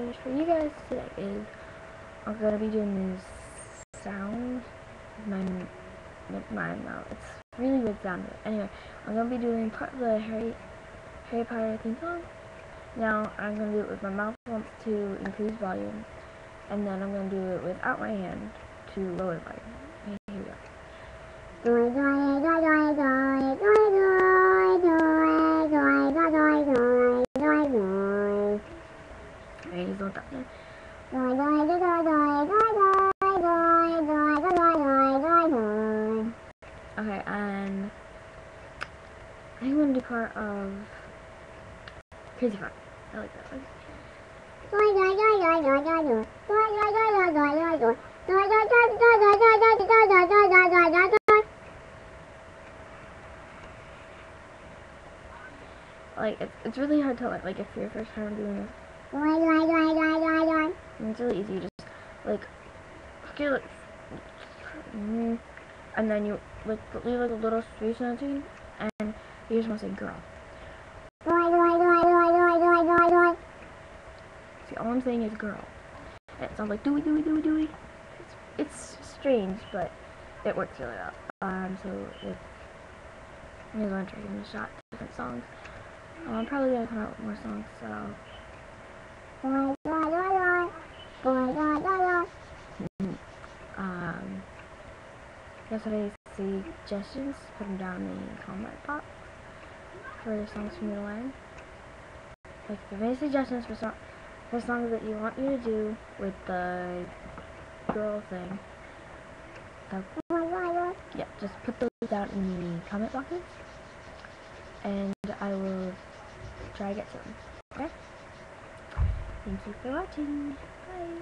finish for you guys today is I'm gonna be doing these sounds with my mouth. It's really weird sound. Anyway, I'm gonna be doing part of the Harry Potter theme song. Now I'm gonna do it with my mouth wants to increase volume, and then I'm gonna do it without my hand to lower the volume. Okay, here we go. Okay, he's not that. Okay, and I'm going to do part of Crazy Frog. I like that one. Like, it's really hard to, like if you're your first time doing this. And it's really easy, you just, like, get it, and then you, like, leave, like, a little space in between, and you just want to say girl. See, all I'm saying is girl. And it sounds like dooey, dooey, dooey, dooey. It's strange, but it works really well. So, if you guys want to try giving a shot to different songs, I'm probably going to come out with more songs, so. Yesterday's suggestions, put them down in the comment box for songs for me to learn. Like, if you have any suggestions for songs that you want me to do with the girl thing, so, yeah, just put those down in the comment boxes, and I will try to get to them. Okay? Thank you for watching. Bye.